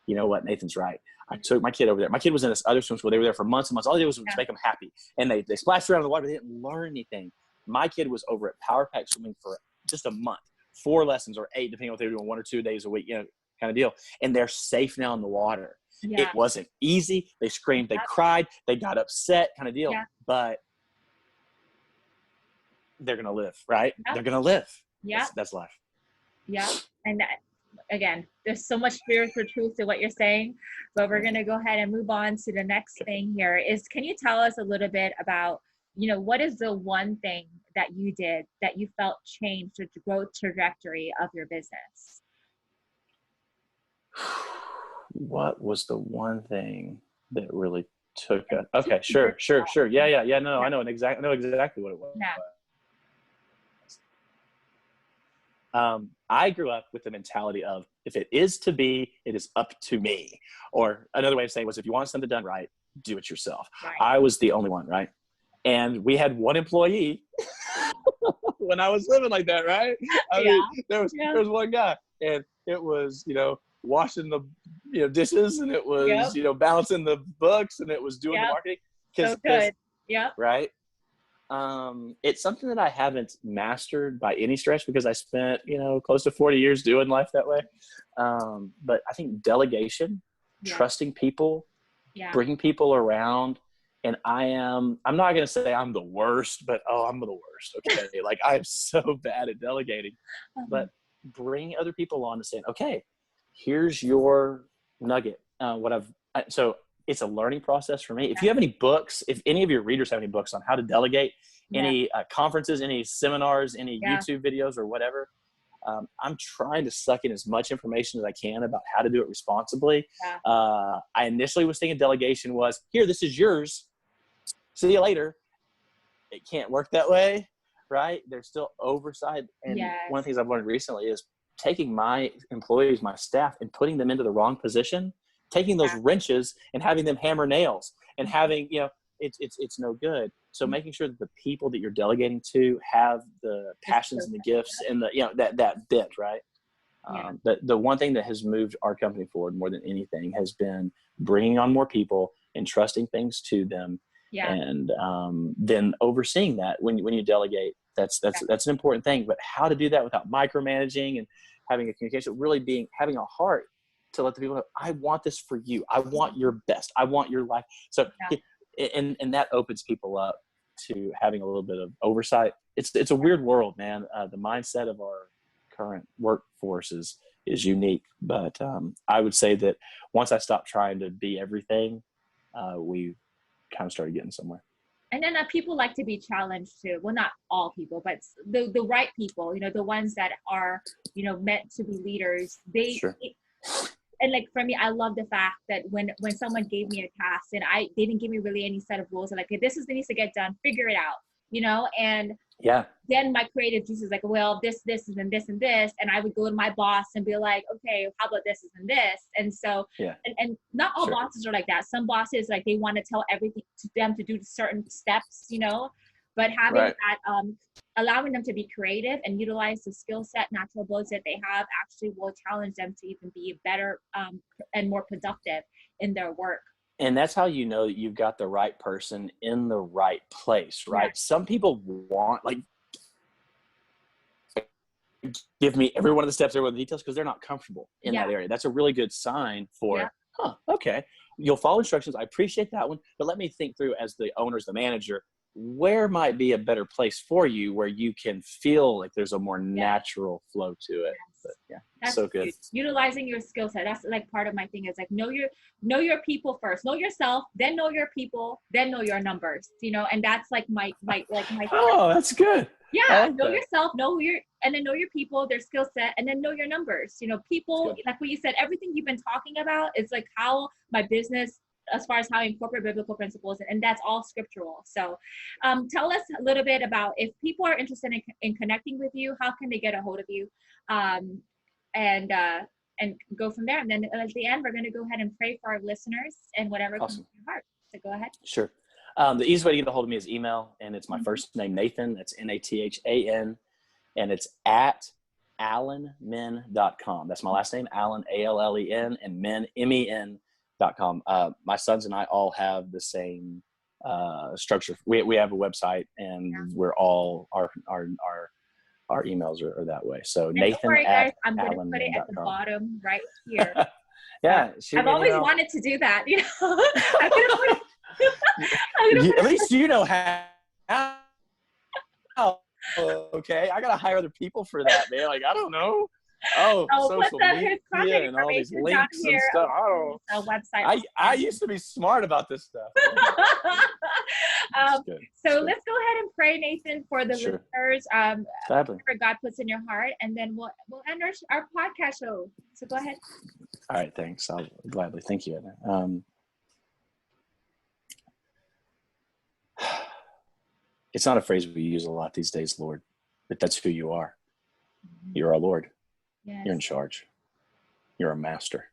you know what, Nathan's right. I took my kid over there. My kid was in this other swim school. They were there for months and months. All they did was yeah. make them happy. And they splashed around in the water. They didn't learn anything. My kid was over at Power Pack Swimming for just a month, 4 lessons or 8, depending on what they were doing, 1 or 2 days a week, kind of deal. And they're safe now in the water. It Yeah, wasn't easy. They screamed, they yep, cried, they got upset, kind of deal. yeah, But they're going to live, right? yep, They're going to live. yep, That's life. yep. And that, again, there's so much spiritual truth to what you're saying, but we're gonna go ahead and move on to the next thing here. Is can you tell us a little bit about, what is the one thing that you did that you felt changed the growth trajectory of your business? What was the one thing that really took And a okay, keep your sure. Yeah. No, yeah, I know exactly what it was. yeah, I grew up with the mentality of, if it is to be, it is up to me. Or another way of saying was, if you want something done right, do it yourself. right, I was the only one, right? And we had one employee when I was living like that, right? I yeah, mean, there was yeah, there was one guy, and it was washing the dishes, and it yep, was balancing the books, and it was doing the yep, marketing, so because good, yep, right. It's something that I haven't mastered by any stretch, because I spent, close to 40 years doing life that way. But I think delegation, yeah, trusting people, yeah, bringing people around. And I'm not going to say I'm the worst, but I'm the worst. Okay. Like, I'm so bad at delegating, uh-huh, but bring other people on to say, okay, here's your nugget. So it's a learning process for me. If you have any books, if any of your readers have any books on how to delegate, yeah, any conferences, any seminars, any yeah, YouTube videos or whatever, I'm trying to suck in as much information as I can about how to do it responsibly. yeah, I initially was thinking delegation was, here, this is yours. See you later. It can't work that way, right? There's still oversight. And one of the yes, things I've learned recently is taking my employees, my staff, and putting them into the wrong position, taking those yeah, wrenches and having them hammer nails, and having, it's no good. So mhm, making sure that the people that you're delegating to have the the passions skill and the set, gifts and that bit, right? yeah, The one thing that has moved our company forward more than anything has been bringing on more people and trusting things to them, yeah, and then overseeing that when you delegate. That's an important thing. But how to do that without micromanaging and having a communication, really having a heart to let the people know, I want this for you. I want your best. I want your life. So, yeah, and that opens people up to having a little bit of oversight. It's a weird world, man. The mindset of our current workforce is unique, but I would say that once I stopped trying to be everything, we kind of started getting somewhere. and then people like to be challenged too. Well, not all people, but the right people, the ones that are, meant to be leaders. Sure. And like for me, I love the fact that when someone gave me a task and they didn't give me really any set of rules, like, hey, this is what needs to get done, figure it out, and Yeah. then my creative juice is like, well, this is and this and this. And I would go to my boss and be like, okay, how about this and this? And so, Yeah. and not all Sure. bosses are like that. Some bosses, like, they want to tell everything to them to do certain steps, but having Right. that, allowing them to be creative and utilize the skill set, natural abilities that they have actually will challenge them to even be better and more productive in their work. And that's how you know that you've got the right person in the right place, right? Yeah. Some people want, like, give me every one of the steps, every one of the details, because they're not comfortable in Yeah. that area. That's a really good sign Yeah. for, okay, you'll follow instructions. I appreciate that one, but let me think through, as the owner, as the manager, where might be a better place for you where you can feel like there's a more natural flow to it. But yeah, That's so good. huge. Utilizing your skill set. That's like part of my thing is like know your people first. Know yourself, then know your people, then know your numbers. And that's like my Oh, that's good. I like know that. yourself, and then know your people, their skill set, and then know your numbers. People, like what you said, everything you've been talking about is like how my business as far as how we incorporate biblical principles, and that's all scriptural. So tell us a little bit about, if people are interested in connecting with you, how can they get a hold of you? Um, and go from there. And then at the end, we're going to go ahead and pray for our listeners and whatever comes to your heart. So go ahead. Sure. The easiest way to get a hold of me is email, and it's my first name, Nathan. That's Nathan, and it's at allenmen.com. That's my last name, Allen, Allen, and men, men.com. My sons and I all have the same structure. We have a website, and we're all our emails are that way. So and Nathan, don't worry, at guys, I'm going to put it at the bottom right here. Yeah, I've always wanted to do that. You know, I'm going to put at least you know how. Okay, I gotta hire other people for that, man. Like, I don't know. Social media and all these links and stuff. A website. I used to be smart about this stuff. So let's go ahead and pray, Nathan, for the listeners. Whatever God puts in your heart, and then we'll end our podcast show. So go ahead. All right, thanks. I'll gladly. Thank you, Edna. It's not a phrase we use a lot these days, Lord, but that's who you are. You're our Lord. Yes. You're in charge. You're a master.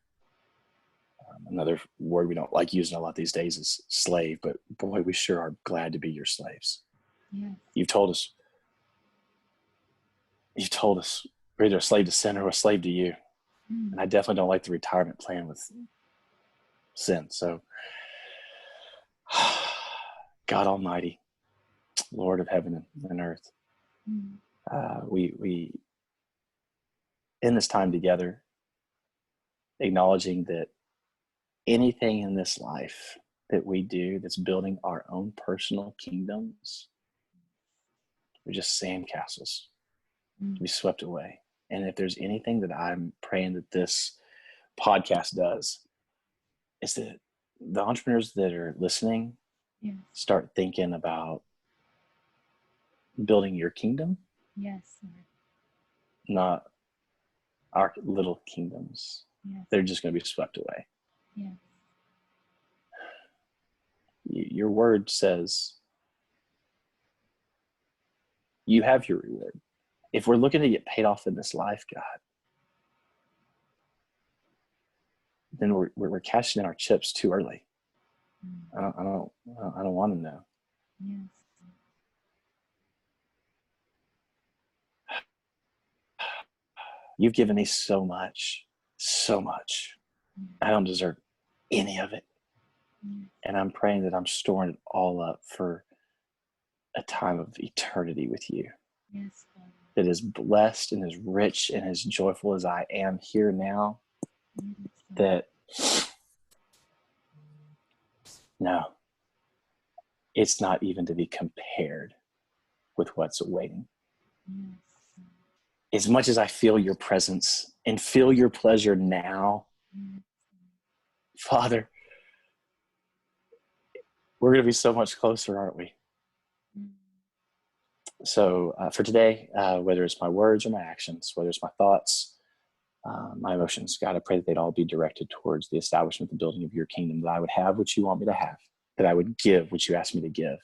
Another word we don't like using a lot these days is slave, but boy, we sure are glad to be your slaves. Yes. You've told us we're either a slave to sin or a slave to you. And I definitely don't like the retirement plan with sin. So, God Almighty, Lord of heaven and earth, we in this time together, acknowledging that anything in this life that we do that's building our own personal kingdoms, we're just sandcastles to be swept away. And if there's anything that I'm praying that this podcast does, is that the entrepreneurs that are listening start thinking about building your kingdom. Yes. Not our little kingdoms. Yes. They're just going to be swept away. Yes. Your word says you have your reward. If we're looking to get paid off in this life, God, then we're cashing in our chips too early. I don't want to know. Yes. You've given me so much. I don't deserve any of it. And I'm praying that I'm storing it all up for a time of eternity with you. Yes. That is blessed and as rich and as joyful as I am here now. That no, it's not even to be compared with what's awaiting. As much as I feel your presence and feel your pleasure now, Father, we're going to be so much closer, aren't we? So for today, whether it's my words or my actions, whether it's my thoughts, my emotions, God, I pray that they'd all be directed towards the establishment, the building of your kingdom, that I would have what you want me to have, that I would give what you asked me to give,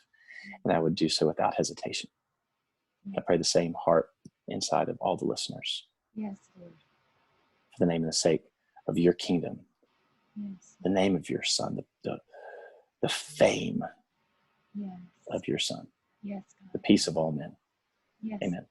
and I would do so without hesitation. I pray the same heart inside of all the listeners. Yes, Lord. For the name and the sake of your kingdom, the name of your Son, the fame of your Son, the peace of all men. Amen.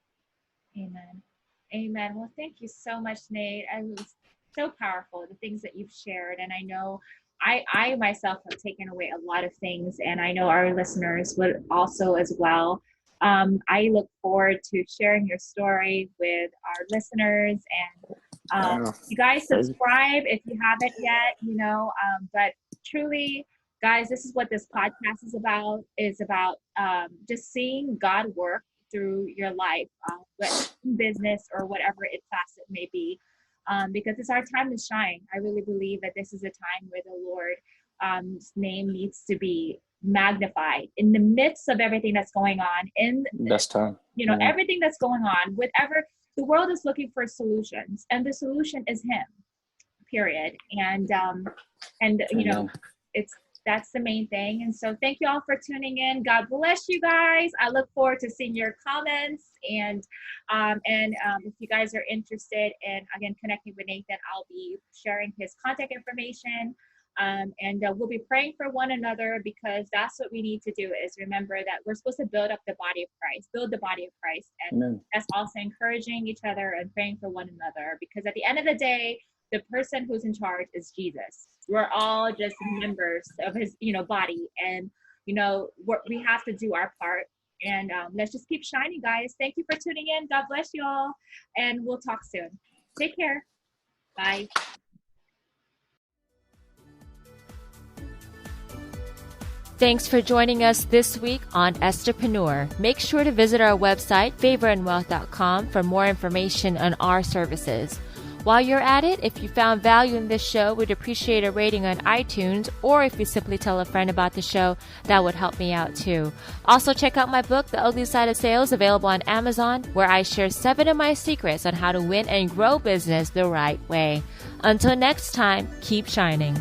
Amen. Well, thank you so much, Nate. It was so powerful, the things that you've shared. And I know I myself have taken away a lot of things, and I know our listeners would also as well. I look forward to sharing your story with our listeners, and you guys subscribe if you haven't yet, but truly, guys, this is what this podcast is about just seeing God work through your life, business or whatever its facet may be, because it's our time to shine. I really believe that this is a time where the Lord's name needs to be magnified in the midst of everything that's going on, in best time, everything that's going on. Whatever, the world is looking for solutions, and the solution is Him. Period. And it's That's the main thing. And so thank you all for tuning in. God bless you guys. I look forward to seeing your comments. And if you guys are interested in, again, connecting with Nathan, I'll be sharing his contact information. And we'll be praying for one another, because that's what we need to do, is remember that we're supposed to build up the body of Christ, build the body of Christ. And Amen. that's also encouraging each other and praying for one another, because at the end of the day, the person who's in charge is Jesus. We're all just members of his, body. And, we have to do our part. And let's just keep shining, guys. Thank you for tuning in. God bless you all. And we'll talk soon. Take care. Bye. Thanks for joining us this week on Estherpreneur. Make sure to visit our website, favorandwealth.com, for more information on our services. While you're at it, if you found value in this show, we'd appreciate a rating on iTunes, or if you simply tell a friend about the show, that would help me out too. Also, check out my book, The Ugly Side of Sales, available on Amazon, where I share 7 of my secrets on how to win and grow business the right way. Until next time, keep shining.